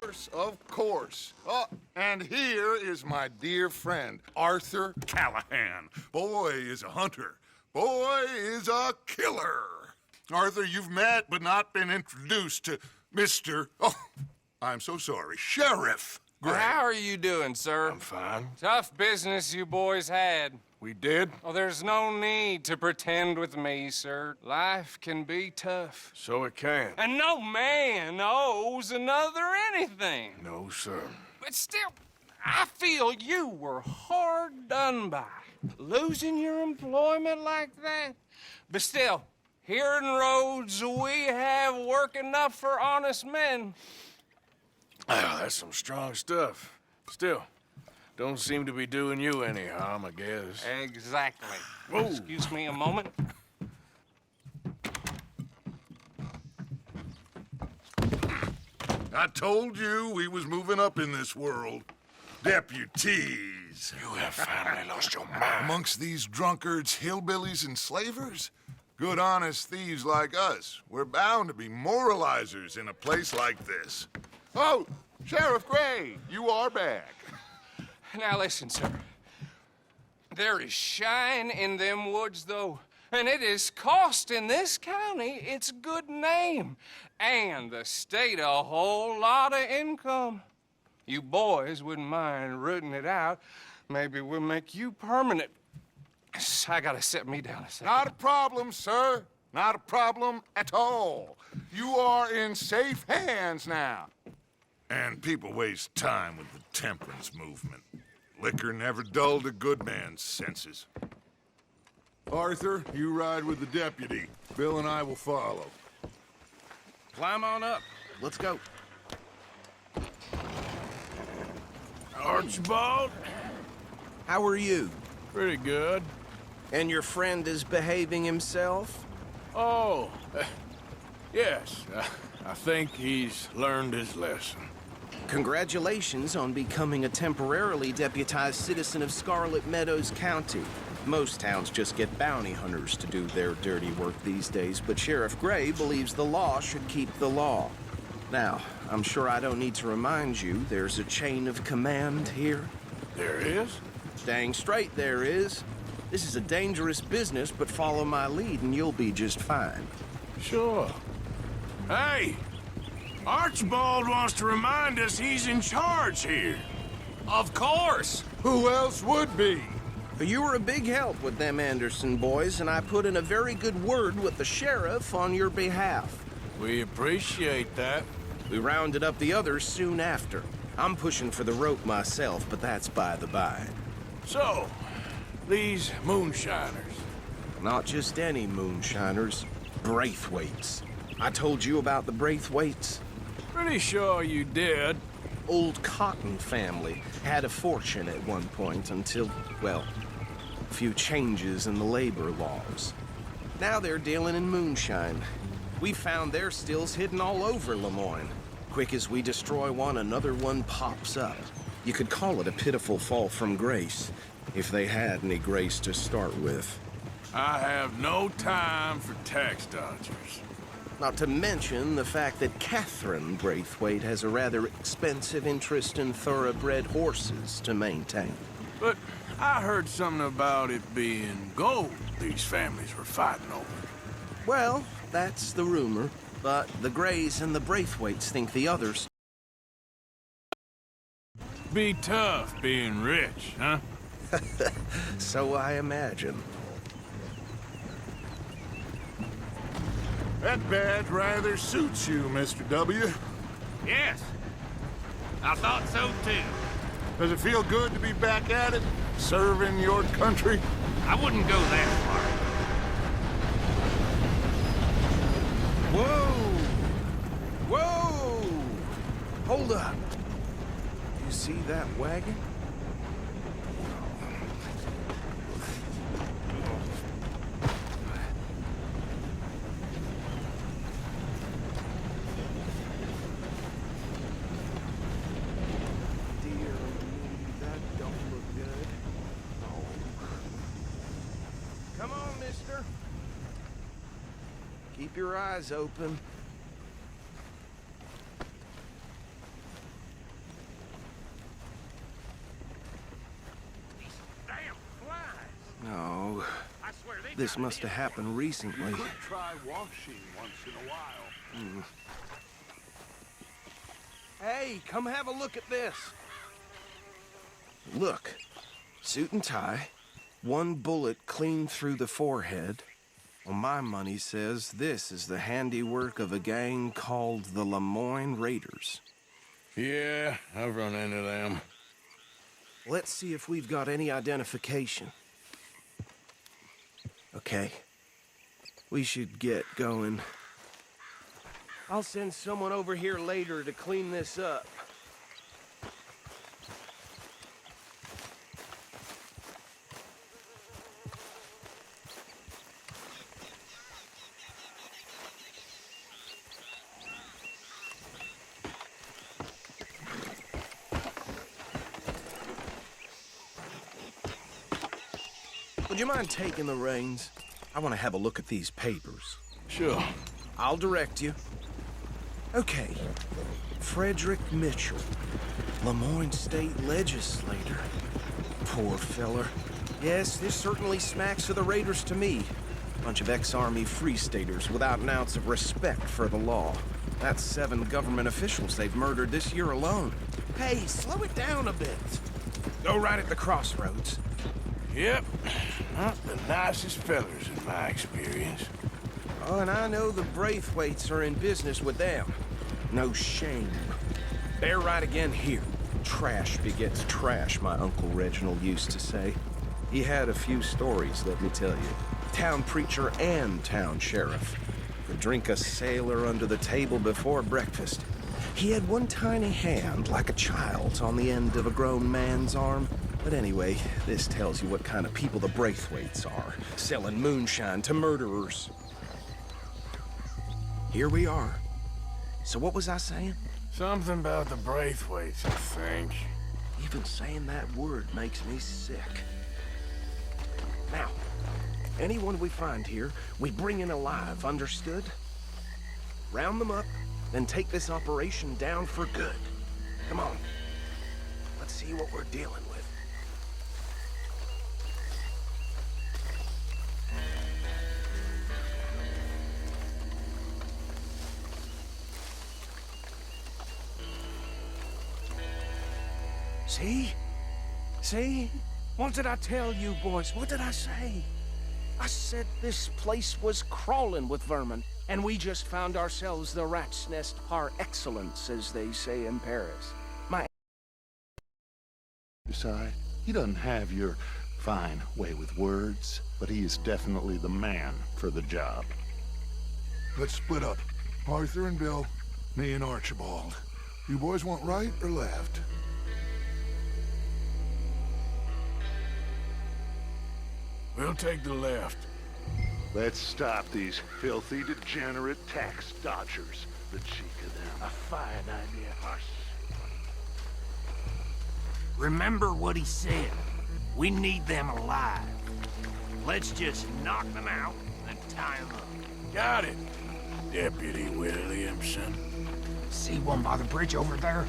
Of course. Oh, and here is my dear friend, Arthur Callahan. Boy is a hunter. Boy is a killer. Arthur, you've met but not been introduced to Mr. Oh, I'm so sorry, Sheriff Gray. How are you doing, sir? I'm fine. Tough business you boys had. We did? Oh, there's no need to pretend with me, sir. Life can be tough. So it can. And no man owes another anything. No, sir. But still, I feel you were hard done by. Losing your employment like that. But still, here in Rhodes, we have work enough for honest men. Oh, that's some strong stuff. Still, don't seem to be doing you any harm, I guess. Exactly. Whoa. Excuse me a moment. I told you we was moving up in this world. Deputies. You have finally lost your mind. Amongst these drunkards, hillbillies, and slavers? Good, honest thieves like us. We're bound to be moralizers in a place like this. Oh, Sheriff Gray, you are back. Now listen, sir. There is shine in them woods, though. And it is costing this county its good name. And the state a whole lot of income. You boys wouldn't mind rooting it out. Maybe we'll make you permanent. I gotta set me down a second. Not a problem, sir. Not a problem at all. You are in safe hands now. And people waste time with the temperance movement. Liquor never dulled a good man's senses. Arthur, you ride with the deputy. Bill and I will follow. Climb on up. Let's go. Archibald? How are you? Pretty good. And your friend is behaving himself? Oh, yes. I think he's learned his lesson. Congratulations on becoming a temporarily deputized citizen of Scarlet Meadows County. Most towns just get bounty hunters to do their dirty work these days, but Sheriff Gray believes the law should keep the law. Now, I'm sure I don't need to remind you there's a chain of command here. There is? Dang straight there is. This is a dangerous business, but follow my lead and you'll be just fine. Sure. Hey! Archibald wants to remind us he's in charge here. Of course! Who else would be? You were a big help with them Anderson boys, and I put in a very good word with the sheriff on your behalf. We appreciate that. We rounded up the others soon after. I'm pushing for the rope myself, but that's by the by. So, these moonshiners. Not just any moonshiners, Braithwaites. I told you about the Braithwaites? Pretty sure you did. Old Cotton family had a fortune at one point until, well, a few changes in the labor laws. Now they're dealing in moonshine. We found their stills hidden all over Lemoyne. Quick as we destroy one, another one pops up. You could call it a pitiful fall from grace, if they had any grace to start with. I have no time for tax dodgers. Not to mention the fact that Catherine Braithwaite has a rather expensive interest in thoroughbred horses to maintain. But I heard something about it being gold these families were fighting over. Well, that's the rumor, but the Grays and the Braithwaites think the others. Be tough being rich, huh? So I imagine. That badge rather suits you, Mr. W. Yes. I thought so, too. Does it feel good to be back at it, serving your country? I wouldn't go that far. Whoa! Whoa! Hold up. You see that wagon? Keep your eyes open. This must have happened recently. Try washing once in a while. Hey, come have a look at this. Look, suit and tie, one bullet clean through the forehead. Well, my money says this is the handiwork of a gang called the Lemoyne Raiders. Yeah, I've run into them. Let's see if we've got any identification. Okay. We should get going. I'll send someone over here later to clean this up. Would you mind taking the reins? I want to have a look at these papers. Sure. I'll direct you. Okay. Frederick Mitchell, Lemoyne State Legislator. Poor feller. Yes, this certainly smacks of the Raiders to me. Bunch of ex-Army Free Staters without an ounce of respect for the law. That's 7 government officials they've murdered this year alone. Hey, slow it down a bit. Go right at the crossroads. Yep. Not the nicest fellers in my experience. Oh, and I know the Braithwaites are in business with them. No shame. They're right again here. Trash begets trash, my Uncle Reginald used to say. He had a few stories, let me tell you. Town preacher and town sheriff. Could drink a sailor under the table before breakfast. He had one tiny hand, like a child's, on the end of a grown man's arm. But anyway, this tells you what kind of people the Braithwaites are, selling moonshine to murderers. Here we are. So what was I saying? Something about the Braithwaites, I think. Even saying that word makes me sick. Now, anyone we find here, we bring in alive, understood? Round them up, then take this operation down for good. Come on. Let's see what we're dealing with. See? See? What did I tell you, boys? What did I say? I said this place was crawling with vermin, and we just found ourselves the rat's nest par excellence, as they say in Paris. My... Decide. He doesn't have your fine way with words, but he is definitely the man for the job. Let's split up. Arthur and Bill, me and Archibald. You boys want right or left? We'll take the left. Let's stop these filthy, degenerate tax dodgers. The cheek of them. A fine idea. Hush. Remember what he said. We need them alive. Let's just knock them out and tie them up. Got it, Deputy Williamson. See one by the bridge over there?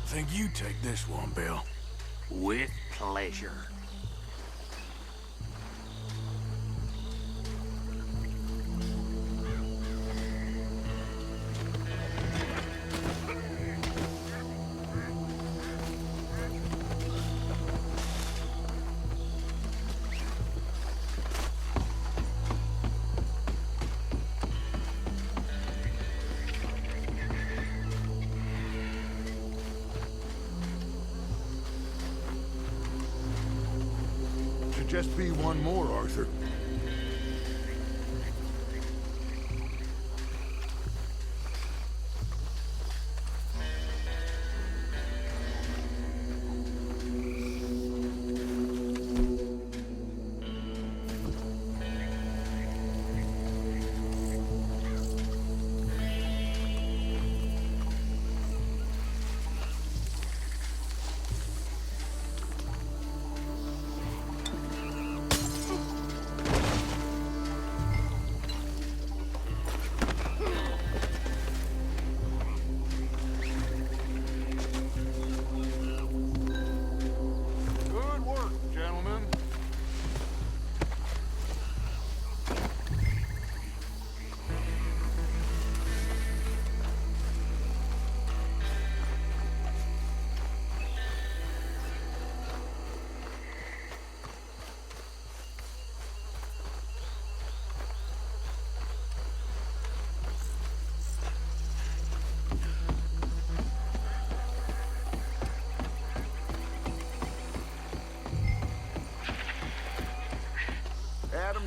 Think you take this one, Bill. With pleasure. Just be one more, Arthur.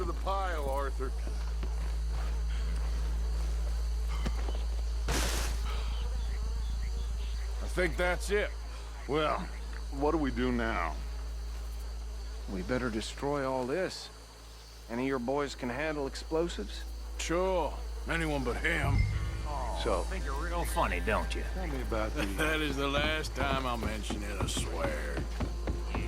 to the pile, Arthur. I think that's it. Well, what do we do now? We better destroy all this. Any of your boys can handle explosives? Sure. Anyone but him. So, Think you're real funny, don't you? tell me about the... That is the last time I'll mention it, I swear. Yeah.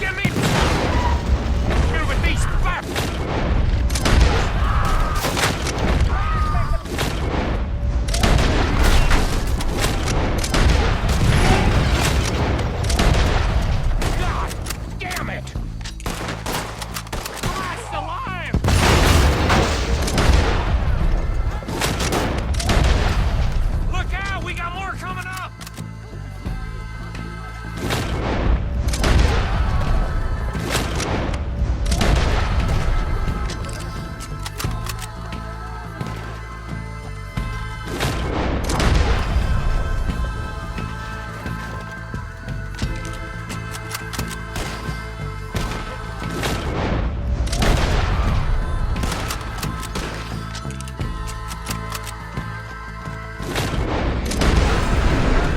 Get me! Here with these bastards! God damn it! Christ alive! Look out! We got more coming up!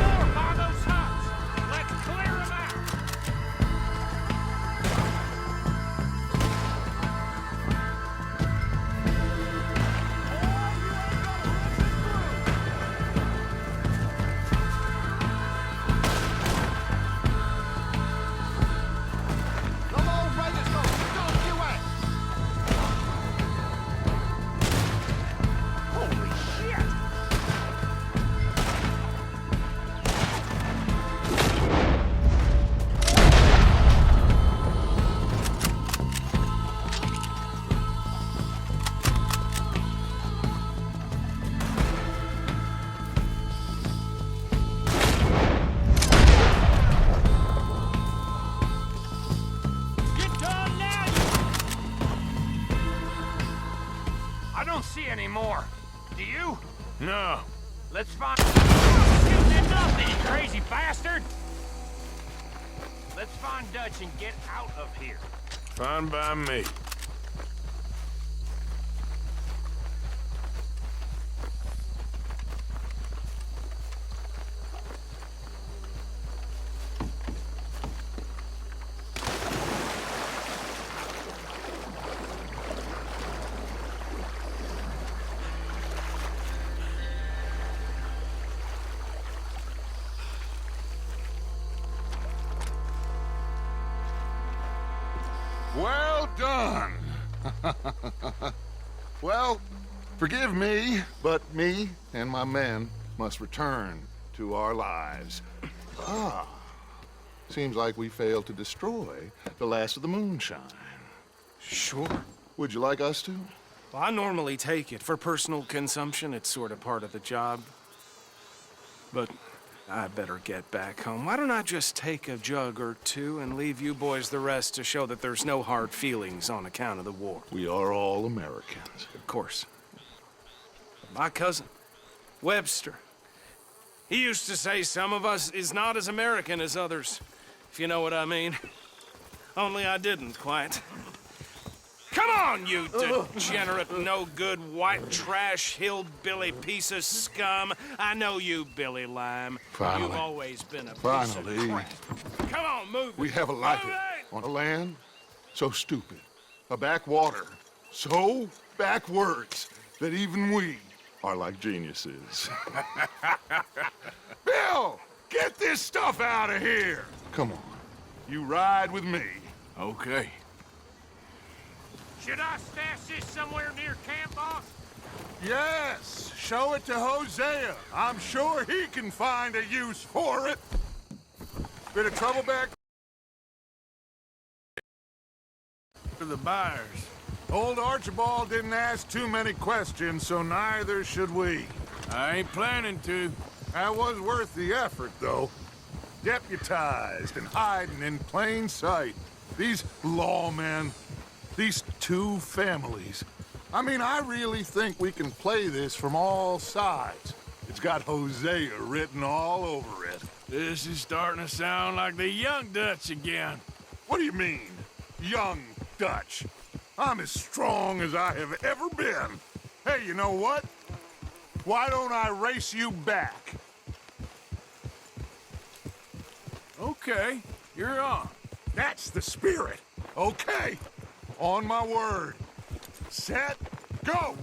More by those huts! Let's clear them out! Holy shit! Get done now! I don't see any more. Do you? No. Let's find... Shooting at nothing, you crazy bastard! Let's find Dutch and get out of here. Fine by me. Well done. Well, forgive me, but me and my men must return to our lives. Seems like we failed to destroy the last of the moonshine. Sure. Would you like us to? Well, I normally take it. For personal consumption, it's sort of part of the job. But I better get back home. Why don't I just take a jug or two and leave you boys the rest to show that there's no hard feelings on account of the war? We are all Americans. Of course. My cousin, Webster, he used to say some of us is not as American as others, if you know what I mean. Only I didn't quite. Come on, you degenerate, no-good, white trash, hillbilly piece of scum. I know you, Billy Lime. Finally. You've always been a piece Finally. of crap. Come on, move We it. have a life Move it! on a land so stupid, a backwater so backwards that even we are like geniuses. Bill, get this stuff out of here. Come on, you ride with me. Okay. Should I stash this somewhere near camp, boss? Yes, show it to Hosea. I'm sure he can find a use for it. Bit of trouble back after the buyers. Old Archibald didn't ask too many questions, so neither should we. I ain't planning to. That was worth the effort, though. Deputized and hiding in plain sight. These lawmen, these two families. I mean, I really think we can play this from all sides. It's got Hosea written all over it. This is starting to sound like the Young Dutch again. What do you mean, young Dutch? I'm as strong as I have ever been. Hey, you know what? Why don't I race you back? Okay, you're on. That's the spirit. Okay, on my word. Set, go!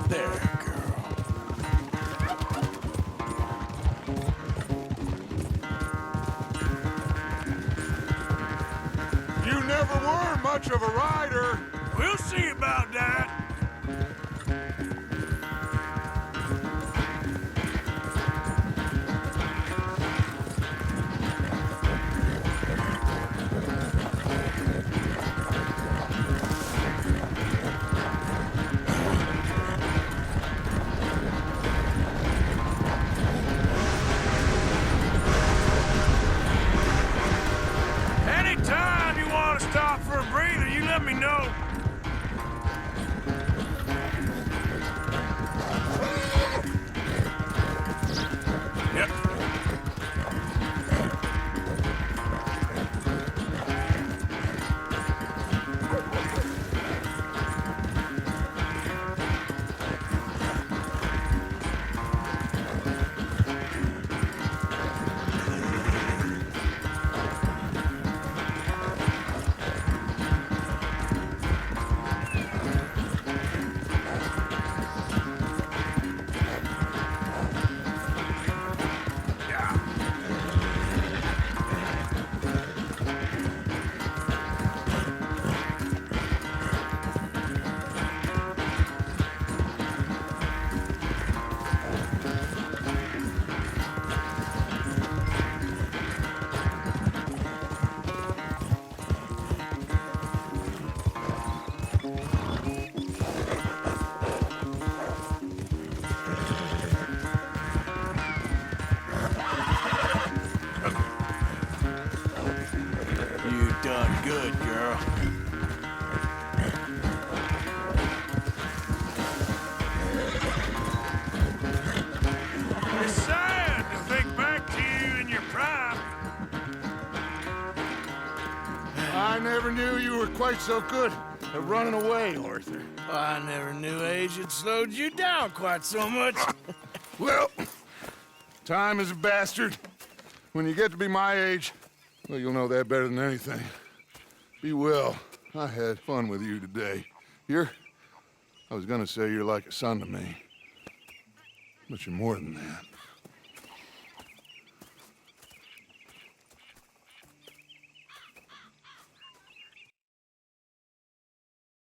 There, girl. You never were much of a rider. We'll see about that. Anytime you want to stop for a breather, you let me know. Yep. You done good, girl. It's sad to think back to you in your prime. I never knew you were quite so good at running away, Arthur. I never knew age had slowed you down quite so much. Well, time is a bastard. When you get to be my age, well, you'll know that better than anything. Be well. I had fun with you today. I was gonna say you're like a son to me. But you're more than that.